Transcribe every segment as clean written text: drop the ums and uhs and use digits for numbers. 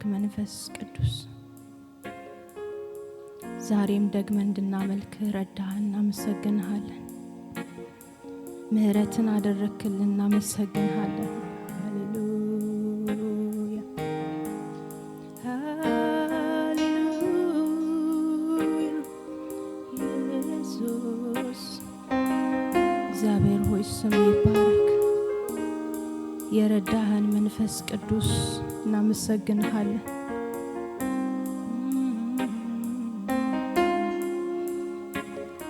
መንፈስ ቅዱስ ዛሬም ደግመን እንድናመልክ ረዳህን እናመሰግንሃለን። ምህረትን አደረክልን እናመሰግንሃለን። ሃሌሉያ ሃሌሉያ ኢየሱስ እግዚአብሔር ሆይ ስም ይባረክ። የረዳህን መንፈስ ቅዱስ እናመሰግንሃለን።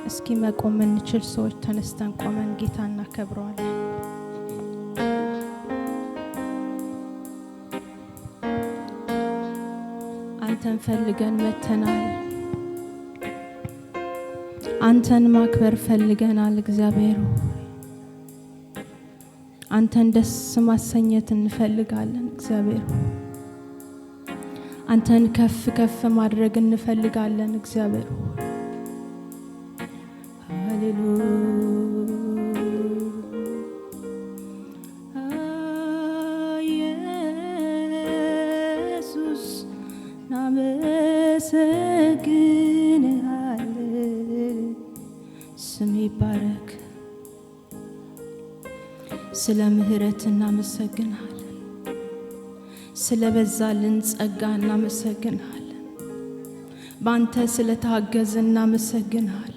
እስኪ መቆም እንችል ሰዎች ተነስተን ቆመን ጌታ እናከብረዋለን። አንተን ፈልገን መተናል። አንተን ማክበር ፈልገናል። እግዚአብሔር አንተን ደስ ማሰኘት እንፈልጋለን። እግዚአብሔር አንተን ከፍ ከፍ ማድረግ እንፈልጋለን። እግዚአብሔር ኢየሱስ እናመሰግንሃለን። ስም ይባረክ። ስለ ምህረት እናመሰግንሃለን። ስለ በዛልን ጸጋ እናመሰግንሃለን። ባንተ ስለ ታገዝን እናመሰግንሃለን።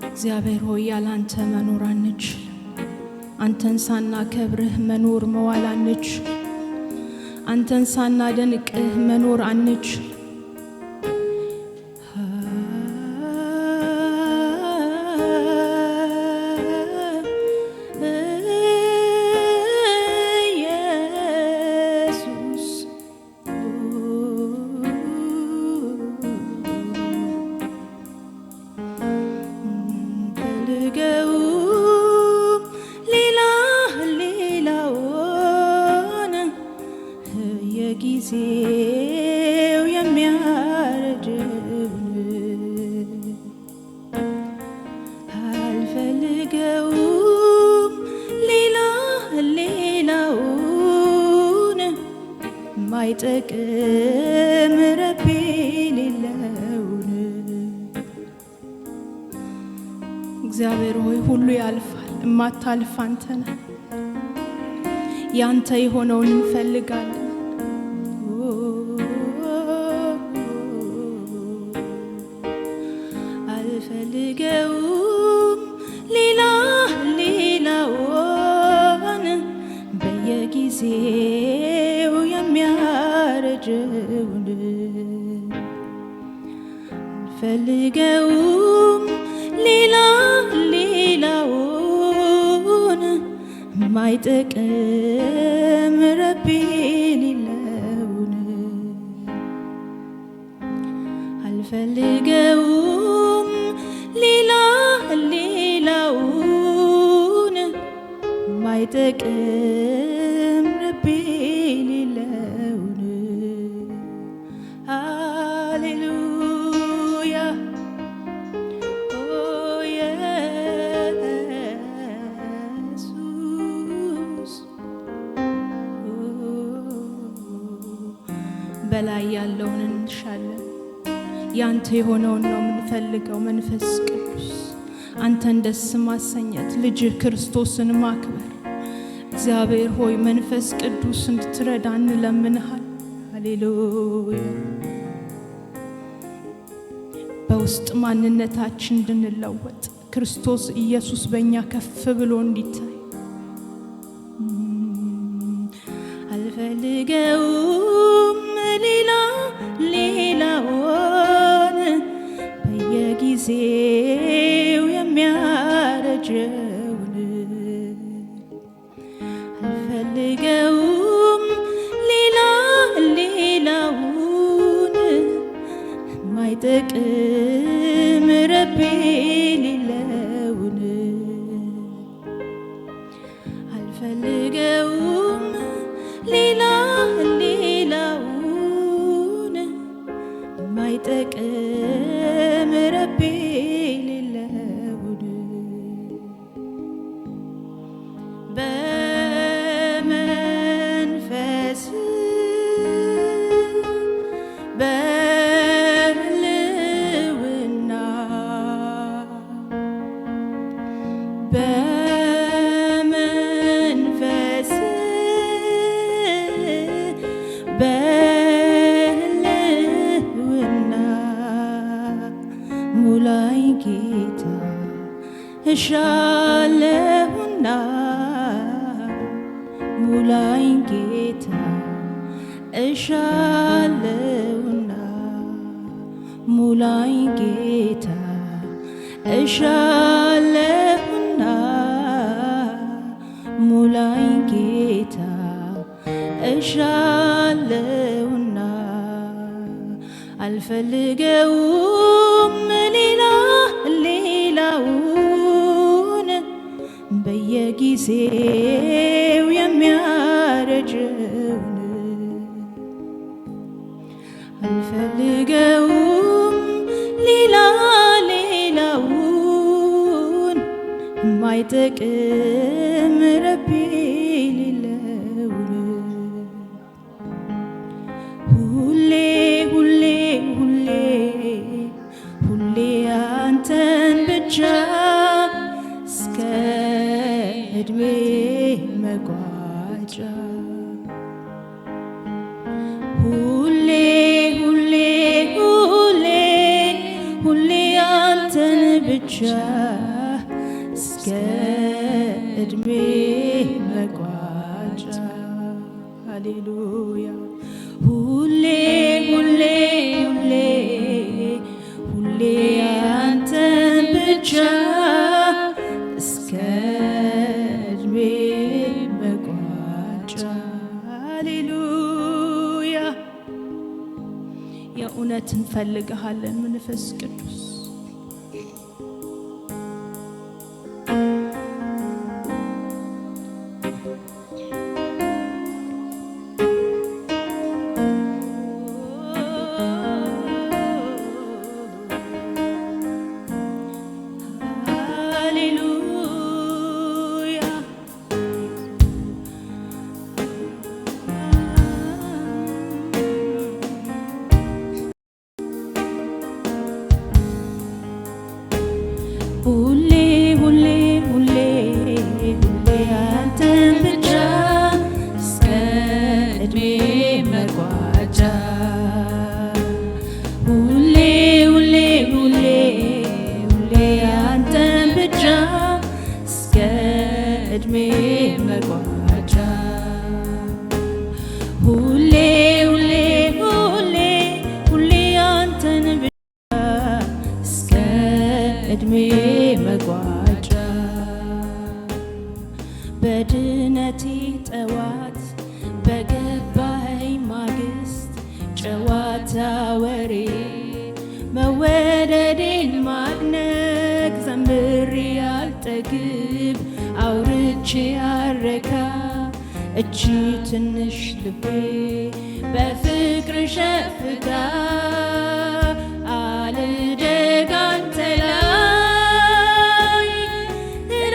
እግዚአብሔር ሆይ ያላንተ መኖር አንችል። አንተን ሳናከብርህ መኖር መዋል አንችል። አንተን ሳናደንቅህ መኖር አንችል። ጊዜው የሚያረጅውን አልፈልገውም ሌላውን ማይጠቅም ረቢ ሌለውን። እግዚአብሔር ሆይ ሁሉ ያልፋል፣ እማታልፍ አንተ ነህ። ያንተ የሆነውን እንፈልጋለን። አልፈልገውም ሌላውን በየጊዜው የሚያረጀውን አልፈልገውም ሌላውን ማይጠቅም ረቢ ሌለውን አልፈልገውም ሌላውን ማይጠቅም ረቢ ሌለውን። ሃሌሉያ ኢየሱስ በላይ ያለውን እንሻለን። ያንተ የሆነውን ነው የምንፈልገው። መንፈስ ቅዱስ አንተን ደስ ማሰኘት፣ ልጅህ ክርስቶስን ማክበር። እግዚአብሔር ሆይ መንፈስ ቅዱስ እንድትረዳ እንለምንሃል። ሃሌሉያ በውስጥ ማንነታችን እንድንለወጥ ክርስቶስ ኢየሱስ በእኛ ከፍ ብሎ እንዲታይ አልፈልገውም ሌላውን በየጊዜው የሚያረጀውን አልፈልገውም ሌላውን ማይጠቅም ረቢ ሌለውን አልፈልገውም ሌላውን የማይጠቅም ረቢ የሌለውን በመንፈስ በሕልውና በመንፈስ በሕልውና ሙላኝ ጌታ እሻለሁና ሙላኝ ጌታ እሻለሁና ሙላኝ ጌታ እሻለሁና ሙላኝ ጌታ እሻለሁና አልፈልገውም ሌላውን በየጊዜው የሚያረጀውን አልፈልገውም ሌላውን የማይጠቅም ረቢ የሌለውን ሁሌ ሁሌ ሁሌ ሁሌ አንተን ብቻ እስከ ዕድሜ መቋጫ ሁሌ ሁሌ ሁሌ ሁሌ አንተን ብቻ እስከ ዕድሜ መቋጫ ሃሌሉያ ሁሌ ሁሌ ሁሌ ሁሌ አንተን ብቻ እስከ ዕድሜ መቋጫ ሃሌሉያ የእውነት እንፈልግሃለን መንፈስ ቅዱስ ሁሌ ሁሌ ሁሌ ሁሌ አንተን ብቻ እስከ ዕድሜ መቋጫ ሁሌ ሁሌ ሁሌ ሁሌ አንተን ብቻ እስከ ዕድሜ መቋጫ ሁሌ ሁሌ ሁሌ ሁሌ አንተን ብቻ እስከ ዕድሜ መቋጫ በድነቴ ጠዋት በገባኸኝ ማግስት ጨዋታ ወሬ መወደዴን ማድነቅ ዘምሬ አልጠግብ አውርቼ አረካ እቺ ትንሽ ልቤ በፍቅር ሸፍታ አልደግ አንተ ላይ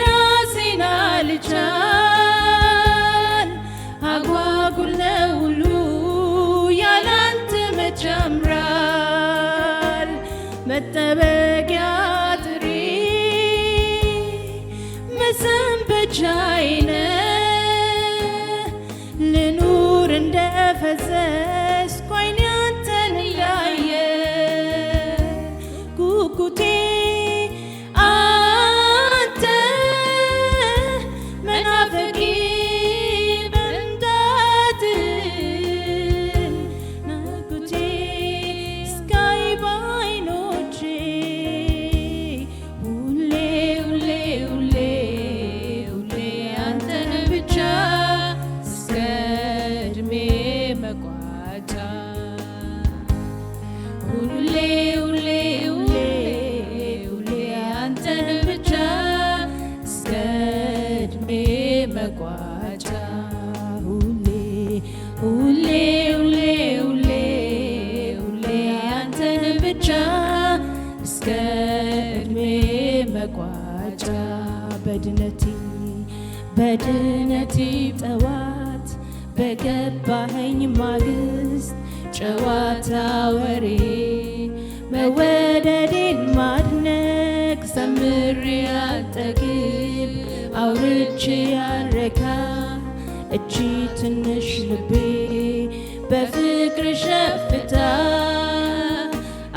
ራሴን አልቻል አጓጉል ነው ሁሉ ያላንተ መች ያምራል መጠበቂያ ጥሪ መሰንበቻዬ ነህ ልኑር እንደፈሰስኩ ዓይኔ አንተን እያየ ጉጉቴ አንተ መናፈቂ መምጣትህን ናፍቆቴ እስካይ በዓይኖቼ ሁሌ ሁሌ ሁሌ ሁሌ አንተን ብቻ እስከ ዕድሜ መቋጫ ሁሌ ሁሌ ሁሌ ሁሌ አንተን ብቻ እስከ ዕድሜ መቋጫ ሁሌ ሁሌ ሁሌ ሁሌ ሁሌ አንተን ብቻ እስከ ዕድሜ መቋጫ በድነቴ ጠዋት በገባኸኝ ማግስት ጨዋታ ወሬ መወደዴን ማድነቅ ዘምሬ አልጠግብ አውርቼ ያልረካ እቺ ትንሽ ልቤ በፍቅር ሸፍታ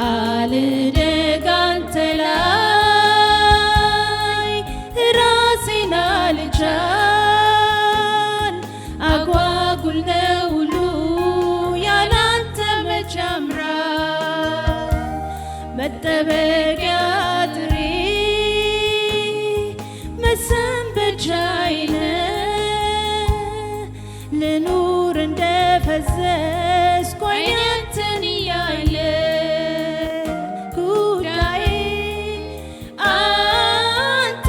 አልደግ አንተ ላይ ራሴን አልቻል አጓጉል ነው ሁሉ ያላንተ መች ያምራል መጠበቂያ ጥሬ መሰንበቻዬ ልኑር እንደፈዘዝኩ አንተን እያለ ጉዳዬ አንተ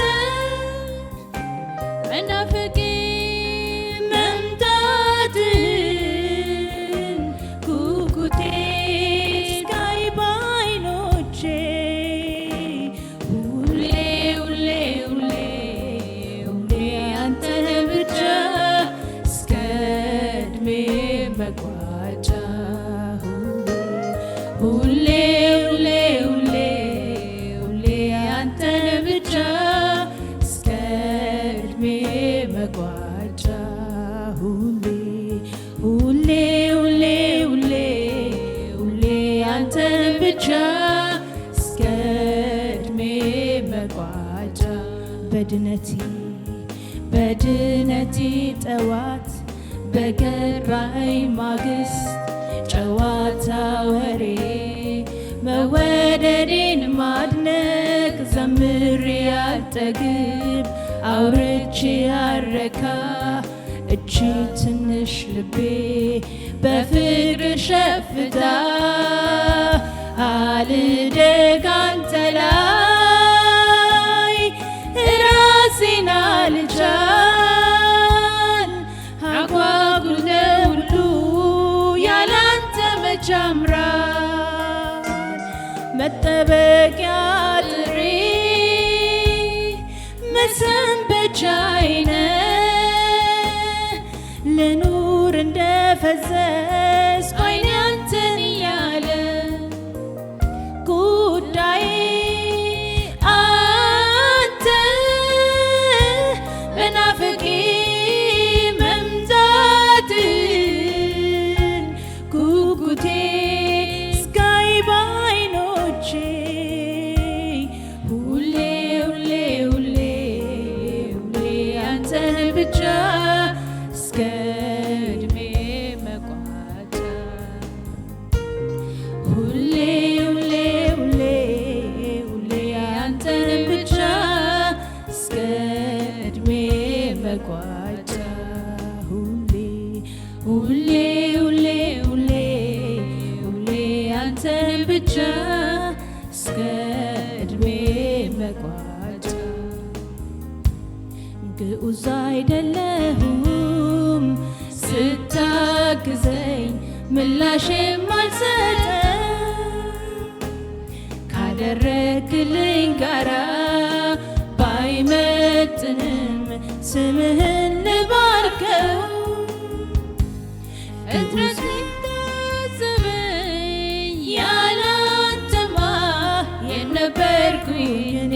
መናፈቄ መምጣትህን ጉጉቴ እስካይ በዓይኖቼ ሁሌ አንተን ብቻ እስከ ዕድሜ መቋጫ ሁሌ አንተን ብቻ እስከ ዕድሜ መቋጫ ሁሌ አንተን ብቻ እስከ ዕድሜ መቋጫ በድነቴ ጠዋት በገባኸኝ ማግስት ጨዋታ ወሬ መወደዴን ማድነቅ ዘምሬ አልጠግብ አውርቼ ያልረካ እቺ ትንሽ ልቤ በፍቅር ሸፍታ አልደግ አንተ ላይ ራሴን አልቻል አጓጉል ነው ሁሉ ያላንተ መች ያምራል መጠበቂያ ጥሬ መሰንበቻዬ ልኑር እንደፈዘዝኩ ዓይኔ አንተን እያለ ጉዳዬ አንተ መናፈቄ መምጣትህን ጉጉቴ እስካይ በዓይኖቼ ሁሌ አንተን ብቻ እስከ ዕድሜ መቋጫ ሁሌ አንተን ብቻ እስከ ዕድሜ መቋጫ ሁሌ አንተን ብቻ እስከ ዕድሜ መቋጫ ግዑዝ አይደለሁም ስታግዘኝ ምላሽም አልሰጠም ካደረግልኝ ጋራ ባይመጥንም ስምህን ልባርከው ፍጥረት ሊታዘበኝ ያላንተማ የነበርኩኝ እኔ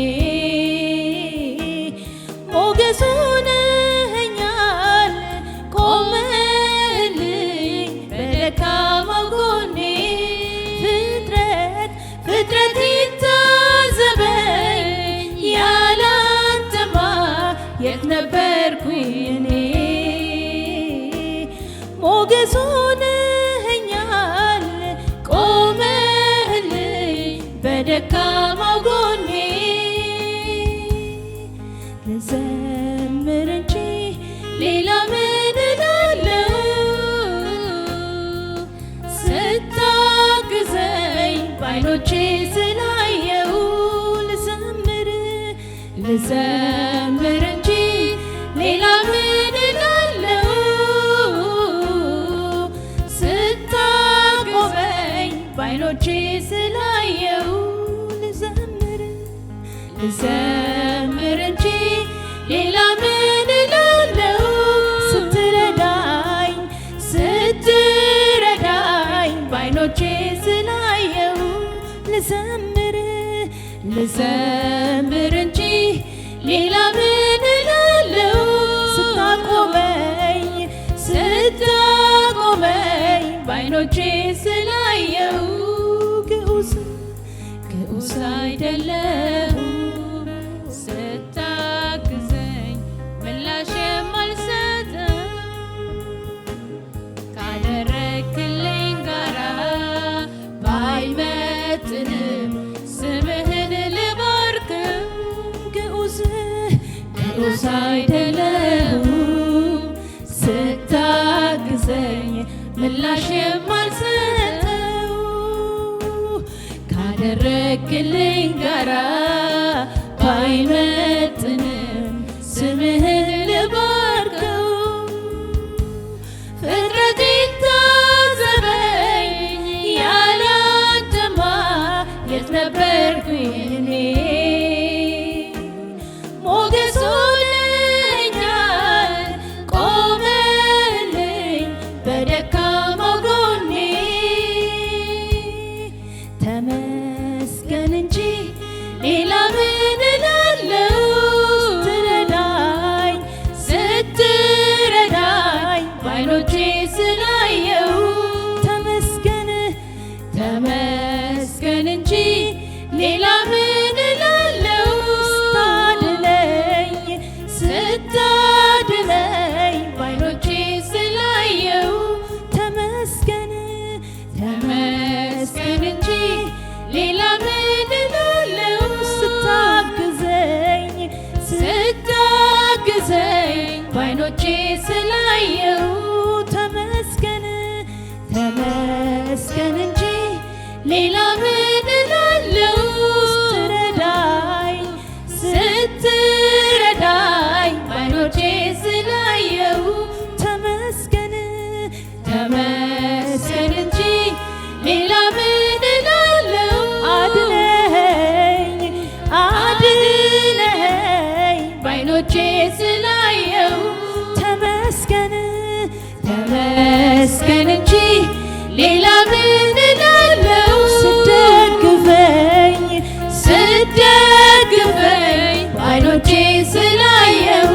ሞገስ ሆነኸኛል ቆመህልኝ በደካማው ጎኔ ፍጥረት ይታዘበኝ ያላንተማ የት ነበርኩኝ እኔ ሞገስ ሆነኸኛል ቆመህልኝ በደካማው ጎኔ ልዘምር እንጂ ሌላ ምን እላለሁ ስታግዘኝ በዓይኖቼ ስላየው ልዘምር እንጂ ሌላ ምን እላለሁ ስታቆመኝ በዓይኖቼ ባይኖቼ ስላየው ልዘምር እንጂ ሌላ ምን እላለሁ? ስትረዳኝ ባይኖቼ ስላየው ልዘምር እንጂ ሌላ ምን እላለሁ? ስታቆመኝ ባይኖቼ ስላየው ግዑዝ አይደለሁም ስታግዘኝ ምላሽ የማልሰጠው ካደረክልኝ ጋራ ባይመጥንም ስምህን ልባርከው። ግዑዝ አይደለሁም ስታግዘኝ ምላሽ የማልሰጠው ካደረክልኝ ጋራ ባይመጥንም ስምህን ልባርከው። ፍጥረት ታዘበኝ ያለ አንተማ የት ነበርኩኝ እኔ? ሞገስ ሆነኛል ቆመልኝ በደካማው ጎኔ። ተመስገን እንጂ ሌላ ምን እላለሁ? ስትረዳኝ ባይኖቼ ስላየው ተመስገን እንጂ ሌላ ምን እላለሁ? ስታድነኝ ባይኖቼ ስላየው ተመስገን እንጂ ሌላ ምን እላለሁ? ስታግዘኝ ባይኖቼ ስላየው ተመስገን እንጂ ሌላ ምን እላለሁ? ስትረዳኝ ባይኖቼ ስላየው ተመስገን እንጂ ሌላ ምን እላለሁ? አድነኸኝ ባይኖቼ ስላየው ተመስገን እንጂ ሌላ ምን እላለሁ? ስደግፈኝ ባይኖቼ ስላየው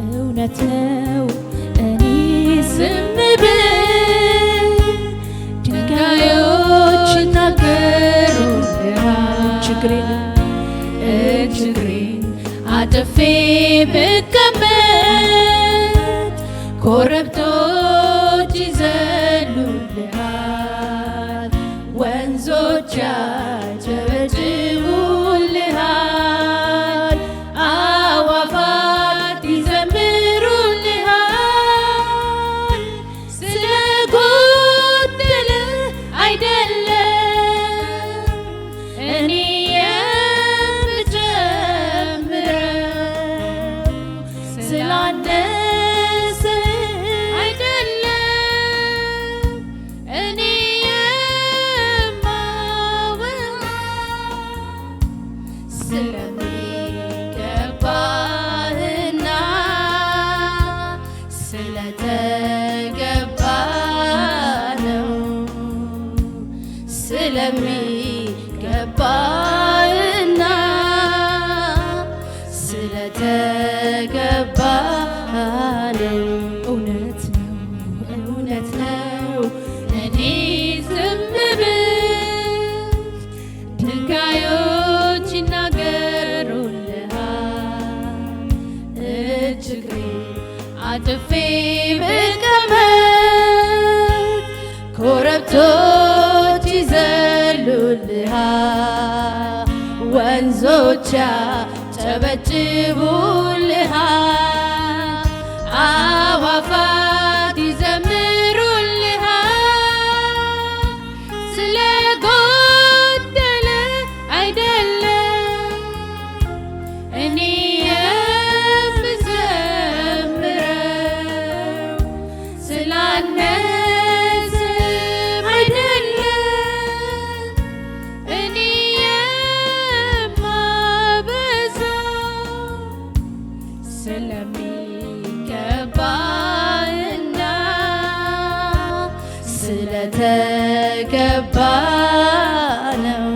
እውነት ነው እኔ ዝም ብል ድንጋዮች ይናገሩልሃል። ችግሬን አጥፌ ብቀመጥ ኮረብቶች ይዘሉልሃል፣ ወንዞች ያጨበጭቡልሃል፣ አዕዋፋት ይዘምሩልሃል። ስለጎደለ አይደለም እኔ የምጨምረው፣ ስላነሰ አይደለም እኔ የማወራው፣ ስለሚገባህና ስለተገባ ነው፣ ስለሚገባህና ስለተገባ ነው። እውነት ነው እኔ ዝም ብል ድንጋዮች ይናገሩልሃል፣ ችግሬን አጥፌ ብቀመጥ ኮረብቶች ይዘሉልሃል፣ ወንዞች ያጨበጭቡልሃል፣ አዕዋፋት ይዘምሩልሃል። ስለጎደለ አይደለም እኔ የምዘምረው፣ ስላነሰም አይደለም እኔ የማበዛው፣ ስለሚገባህና ስለተገባ ነው፣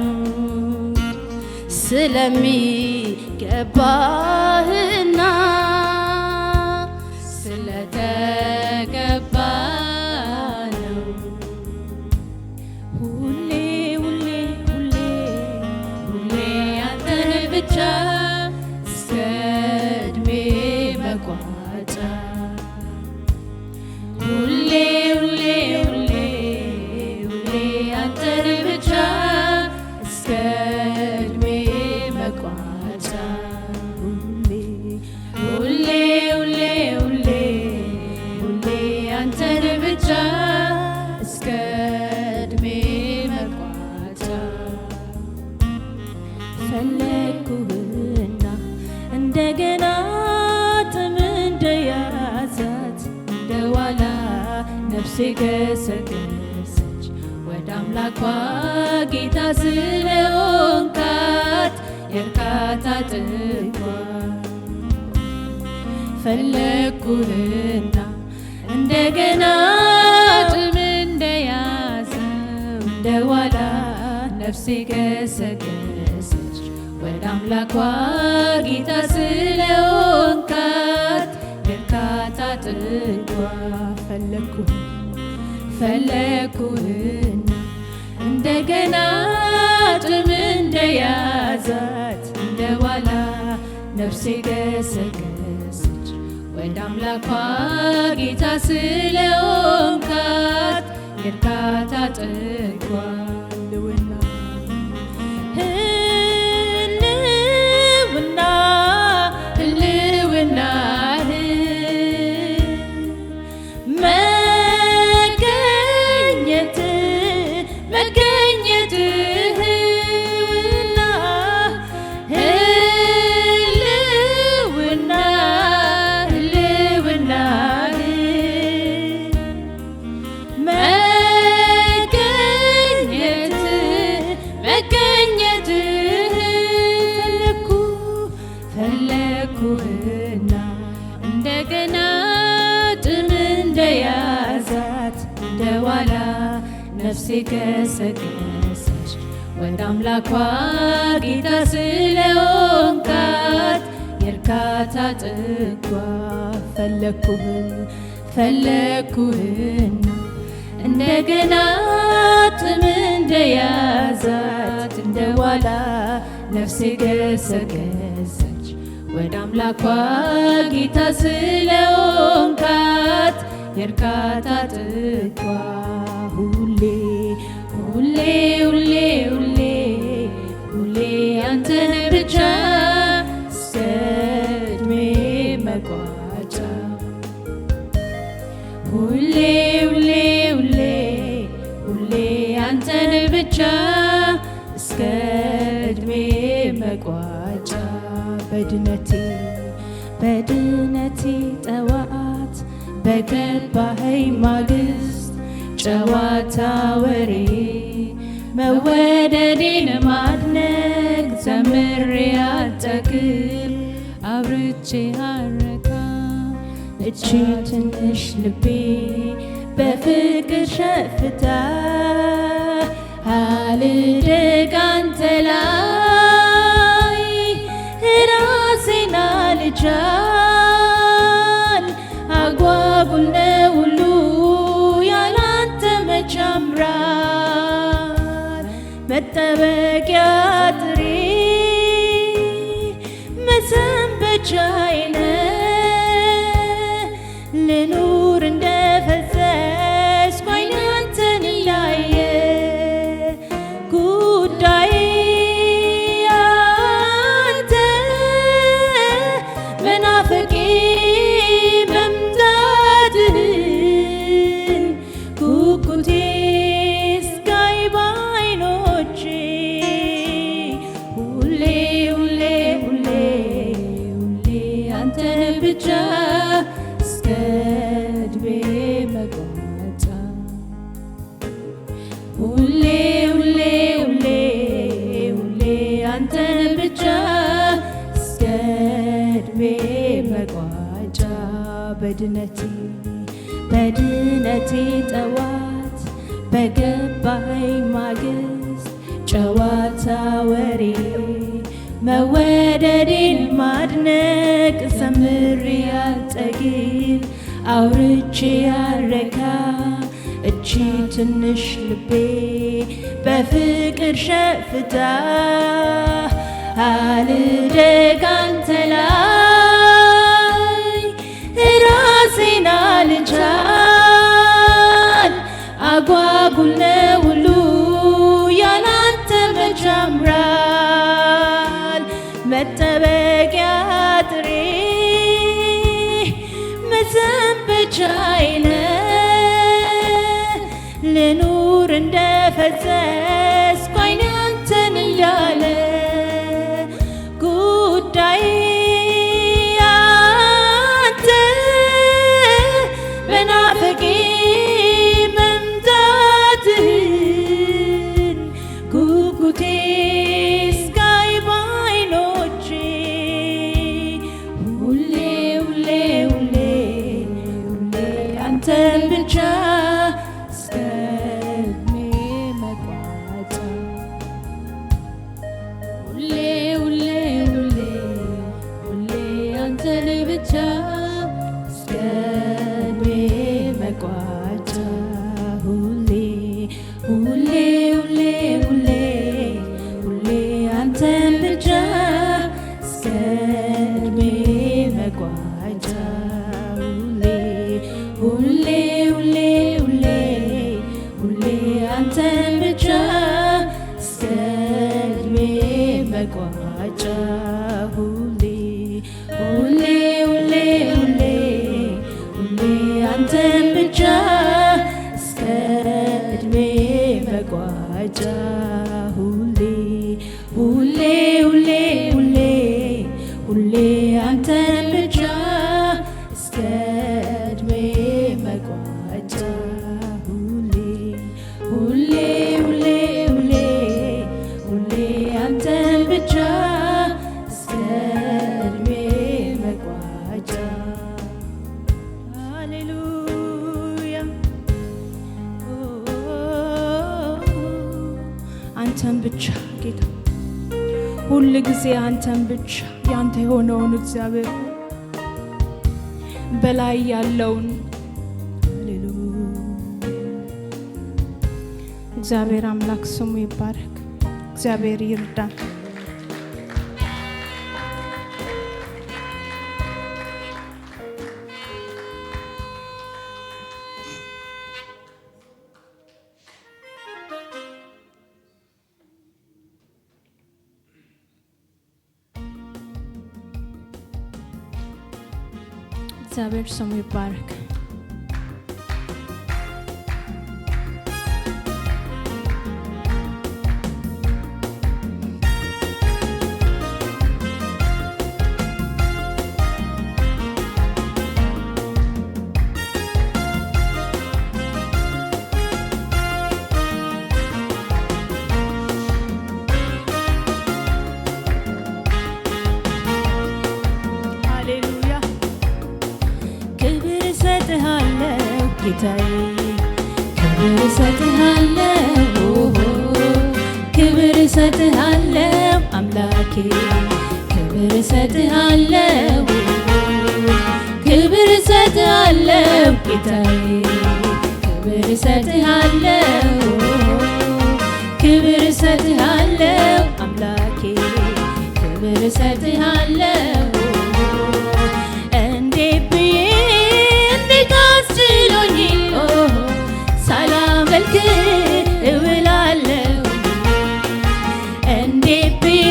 ስለሚገባህና ስለተገባ ነው። ሁሌ ሁሌ ሁሌ ሁሌ አንተን ብቻ እስከ ዕድሜ መቋጫ፣ ሁሌ ሁሌ ሁሌ ሁሌ አንተን ብቻ እስከ ዕድሜ መቋጫ፣ ሁሌ ሁሌ ሁሌ ሁሌ ሁሌ አንተን ብቻ እስከ ዕድሜ መቋጫ። ፈለግኩህና እንደገና ጥም እንደያዛት እንደ ዋላ ነፍሴ ገሰገሰች ወደ አምላኳ ጌታ ስለሆንካት የእርካታ ጥጓ። ፈለግኩህና እንደገና ጥም እንደያዘው እንደ ዋላ ነፍሴ ገሰገሰች ወደ አምላኳ ጌታ ስለሆንካት የእርካታ ጥጓ። ፈለግኩህና እንደገና ጥም እንደያዛት እንደ ዋላ ነፍሴ ገሰገሰች ወደ አምላኳ ጌታ ስለሆንካት የእርካታ ጥጓ። ፈለግኩህና እንደገና ጥም እንደያዛት እንደ ዋላ ነፍሴ ገሰገሰች ወደ አምላኳ ጌታ ስለሆንካት የእርካታ ጥጓ። ፈለግኩህና እንደገና ጥም እንደያዛት እንደ ዋላ ነፍሴ ገሰገሰች ወደ አምላኳ ጌታ ስለሆንካት የእርካታ ጥጓ። ሁሌ ሁሌ ሁሌ ሁሌ ሁሌ አንተን ብቻ እስከ ዕድሜ መቋጫ፣ ሁሌ ሁሌ ሁሌ ሁሌ አንተን ብቻ እስከ ዕድሜ መቋጫ። በድነቴ ጠዋት በገባኸኝ ማግስት ጨዋታ ወሬ መወደዴን ማድነቅ ዘምሬ አልጠግብ አብርቼ አረካ እቺ ትንሽ ልቤ በፍቅር ሸፍታ አልደግ አንተ ላይ ራሴን አልቻል አጓጉል ነው ሁሉ ያላንተ መች ያምራል። መጠበቂያ ጥሬ መሰንበቻዬ ነህ ልኑር እንደፈሰስኩ ዓይኔ አንተን እያየ ጉዳዬ በድነቴ ጠዋት በገባኝ ማግስት ጨዋታ ወሬ መወደዴን ማድነቅ ዘምሬ አልጠግብ አውርቼ ያረካ እቺ ትንሽ ልቤ በፍቅር ሸፍታ አልደግ አንተ ላይ ራሴን አልቻል አጓጉል ነው ሁሉ ያላንተ መች ያምራል መጠበቂያ ጥሬ መዘንበቻዬ ነህ ልኑር እንደፈዘዝኩ ዓይኔ አንተን እያለ ጉዳይ አንተ በናፈቄ መምጣትህን ጉጉቴ እስካይ በዓይኖቼ ሁሌ ሁሌ ሁሌ ሁሌ አንተን ብቻ እስከ ዕድሜ መቋጫ ሁሌ ሁሌ ሁሌ ሁሌ አንተን ብቻ እስከ ዕድሜ መቋጫ ሁሌ ሁሌ ሁሌ ሁሌ ሁሌ አንተን ብቻ እስከ ዕድሜ መቋጫ ሁሌ ሁሌ ሁሌ ሁሌ ሁሌ አንተን ብቻ እስከ ዕድሜ መቋጫ ሁሌ ሁሌ ሁሌ ሁሌ ሁሌ አንተን ብቻ እስከ ዕድሜ መቋጫ ሁሌ ሁሌ ሁሌ ሁሌ ሁሌ አንተን ብቻ እስከ ዕድሜ መቋጫ ሁሌ ሁሌ ሁሌ ሁሌ ሁሌ አንተን ብቻ እስከ ዕድሜ መቋጫ ሃሌሉያ አንተን ብቻ ጌታ ሁል ጊዜ አንተን ብቻ ያንተ የሆነውን እግዚአብሔር በላይ ያለውን ሃሌሉያ እግዚአብሔር አምላክ ስሙ ይባረክ። እግዚአብሔር ይርዳን። እግዚአብሔር ስሙ ይባረክ። ሃሌሉያ ክብር እሰጥሃለሁ ጌታዬ ክብር እሰጥሃለሁ ክብር እሰጥሃለሁ አምላኬ ክብር እሰጥሃለሁ ክብር እሰጥሃለሁ ጌታዬ ክብር እሰጥሃለሁ ክብር እሰጥሃለሁ አምላኬ ክብር እሰጥሃለሁ እንዴት ብዬ እንዴት አስችሎኝ ሳላመልክ እውላለሁ እንዴት ብዬ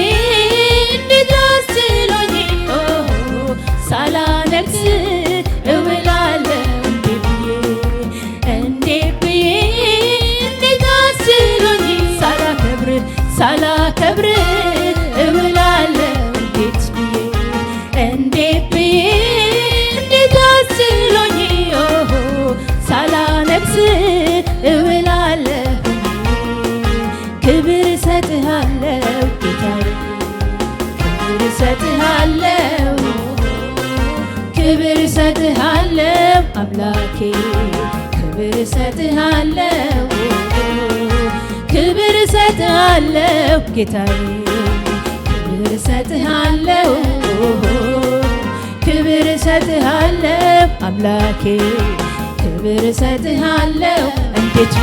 እንዴት አስችሎኝ ሳላለቅስ እውላለሁ እንዴት ብዬ እንዴት አስችሎኝ ሳላከብር እውላለሁ እንዴት ብዬ እንዴት አስችሎኝ ሳላነግስ እውላለሁ ክብር እሰጥሃለሁ ጌታዬ ክብር እሰጥሃለሁ ክብር እሰጥሃለሁ አምላኬ ክብር እሰጥሃለሁ ክብር እሰጥሃለሁ ጌታዬ ክብር እሰጥሃለሁ ክብር እሰጥሃለሁ አምላኬ ክብር እሰጥሃለሁ እንዴት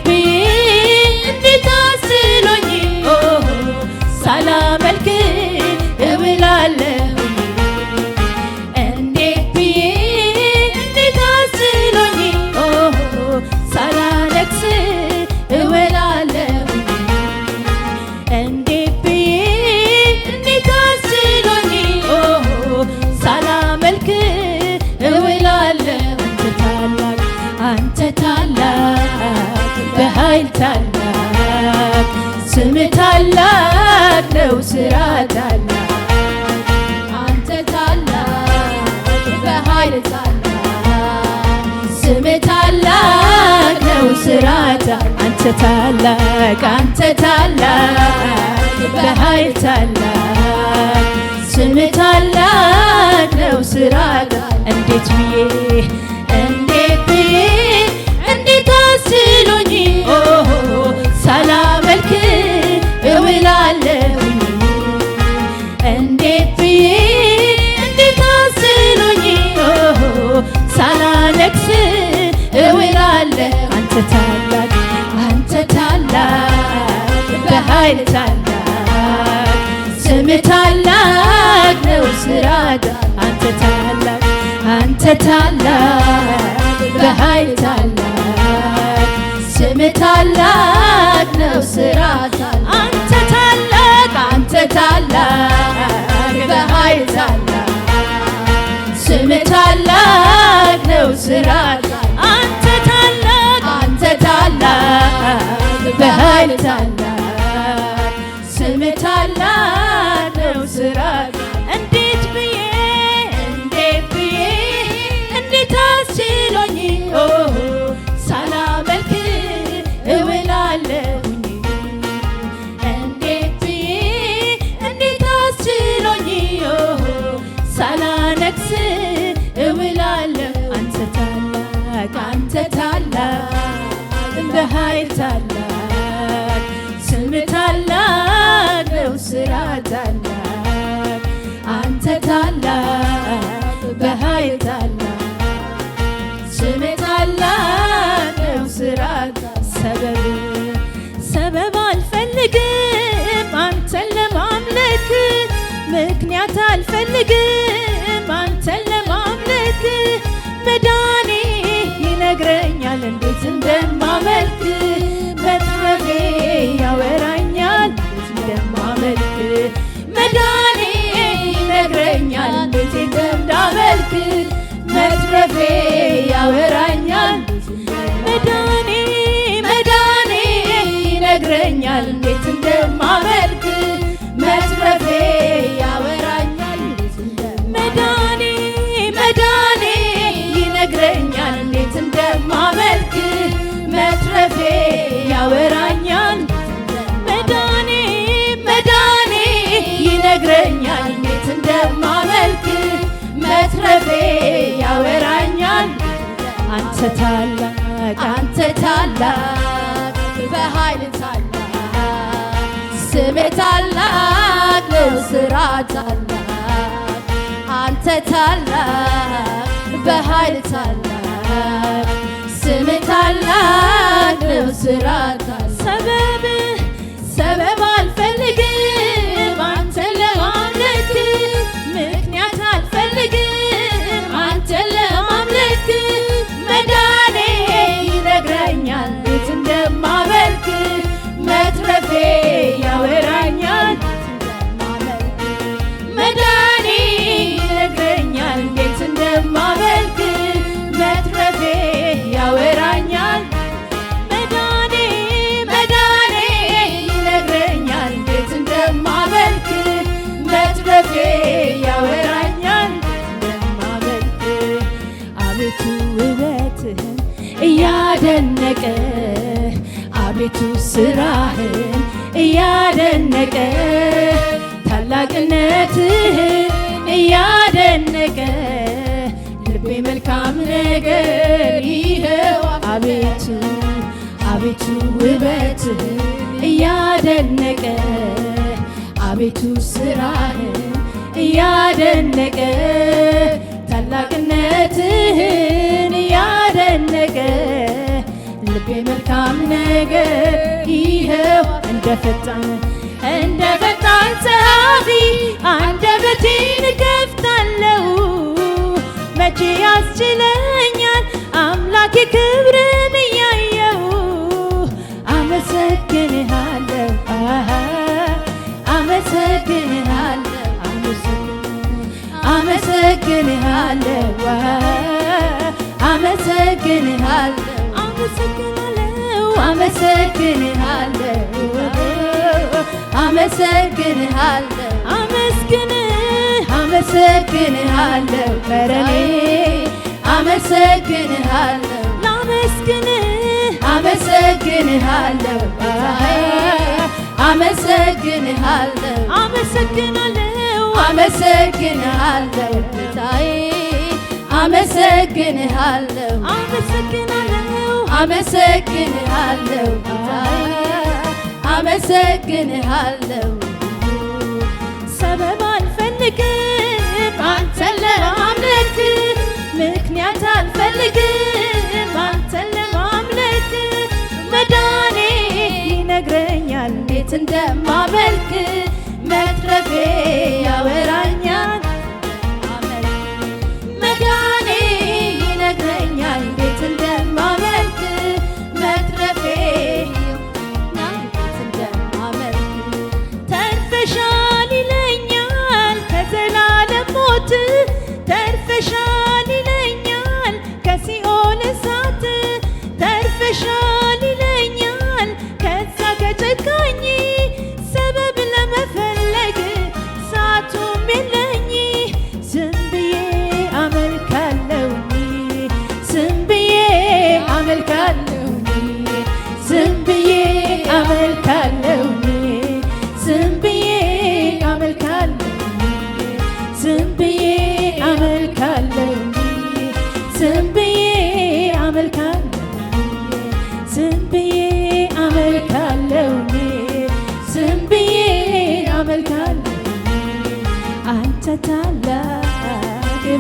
ብዬ እንዴት አስሎኝ ሳላመልክ እውላለሁ እንዴት ብዬ እንዴት አስሎኝ ሳላለቅስ እውላለሁ እንዴት ብዬ እንዴት አስሎኝ ሳላመልክ እውላለሁ አንተ ታላቅ በኃይል ታላቅ ስምህ ታላቅ ነው ሥራ ታላቅ አንተ ታላቅ በኃይል ታላቅ ስምህ ታላቅ ነው ሥራ አንተ ታላቅ በኃይል ታላቅ ስምህ ታላቅ ነው ሥራ እንዴት ብዬ እንዴት አስሎኝ ሳላመልክ እውላለሁ እንዴት ብዬ እንዴት አስሎኝ ሳላለቅስ እውላለሁ አንተ ታላቅ በኃይል ታላቅ ስምህ ታላቅ ነው ሥራ አንተ ታላቅ በኃይል ታላቅ ስምህ ታላቅ ነው ሥራ አንተ ታላቅ በኃይል ታላቅ ስምህ ታላቅ ነው ሥራ አንተ ታላቅ በኃይል ታላቅ ስምህ ታላቅ ነው ሥራ እንዴት ብዬ እንዴት አስችሎኝ ሳላመልክ እውላለሁኝ እንዴት ብዬ እንዴት አስችሎኝ ሳላነግስ እውላለሁ አንተ ታላቅ በኃይል ታላቅ ስምህ ታላቅ ነው ሥራ ታላቅ አንተ ታላቅ በኃይል ታላቅ ስምህ ታላቅ ነው ሥራ ሰበብ አልፈልግም አንተን ለማምለክ ምክንያት አልፈልግም አንተን ለማምለክ መዳኔ ይነግረኛል እንዴት እንደማመልክ መትረፌ ያወራኛል እንደማመልክ መዳኔ ይነግረኛል እንዴት እንዳመልክ መትረፌ ያወራኛል መዳኔ ይነግረኛል እንዴት እንደማመልክ መትረፌ ያወራኛል መዳኔ ይነግረኛል እንዴት እንደማመልክ መትረፌ ያወራኛል መዳኔ ይነግረኛል እንዴት እንደማመልክ መትረፌ ያወራኛል አንተ ታላቅ በኃይል ታላቅ ስምህ ታላቅ ነው ሥራ ታላቅ አንተ ታላቅ በኃይል ታላቅ ስምህ ታላቅ ነው ሥራ ሰበብ አልፈልግም አንተን ለማምለክ ምክንያት አልፈልግም አንተን ለማምለክ መዳኔ ይነግረኛል እንዴት እንደማመልክ መትረፌ ያወራኛል መዳኔ ይነግረኛል እንዴት እንደማመልክ መትረፌ ያወራኛል መዳኔ ይነግረኛል እንዴት እንደማመልክ መትረፌ ያወራኛል እንደማመልክ አቤቱ ውበትህን እያደነቀ አቤቱ ስራህን እያደነቀ ታላቅነትህን እያደነቀ ልቤ መልካም ነገር ይኸው አቤቱ አቤቱ ውበትህን እያደነቀ አቤቱ ስራህን እያደነቀ ታላቅነትህን እያደነቀ ልቤ መልካም ነገር ይኸው እንደ ፈጣን ጸሐፊ አንደበቴን እከፍታለሁ። መቼ ያስችለኛል አምላኬ ክብርን እያየሁ አመሰግንሃለሁ አመሰግንሃለሁ አመሰግንሃለሁ አመሰግንሃለሁ አመሰግንሃለሁ አመሰግንሃለሁ አመሰግንሃለሁ በረኔ አመሰግንሃለሁ አመሰግንሃለሁ አመሰግንሃለሁ አመሰግንሃለሁ ጌታዬ አመሰግንሃለሁ አመሰግንሃለሁ ጌታዬ አመሰግንሃለሁ ሰበብ አልፈልግም አንተን ለማምለክ ምክንያት አልፈልግም አንተን ለማምለክ መዳኔ ይነግረኛል እንዴት እንደማመልክ መትረፌ ያወራኛል መዳኔ ይነግረኛል እንዴት እንደማመልክ መትረፌ እንዴት እንደማመልክ ተርፈሻል ይለኛል ከዘላለም ሞት ተርፈሻል ይለኛል ከሲኦል እሳት ተርፈሻል ይለኛል ከዛ ከጨካኝ ሰበብ ለመፈለግ ሰዓቱም የለኝ ዝም ብዬ አመልካለሁ ዝም ብዬ አመልካለሁ ዝም ብዬ አመልካለሁ ዝም ብዬ አመልካለሁ ዝም ብዬ አመልካለሁ ዝም ብዬ አመልካለሁ ዝም ብዬ አመልካለሁ ዝም ብዬ አመልካለሁ አንተ ታላቅ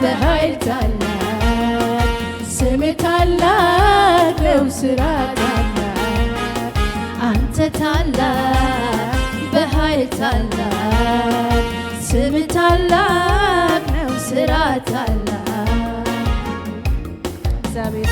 በኃይል ታላቅ ስምህ ታላቅ ነው ስራ ታላቅ አንተ ታላቅ በኃይል ታላቅ ስምህ ታላቅ ነው ስራ ታላቅ እግዚአብሔር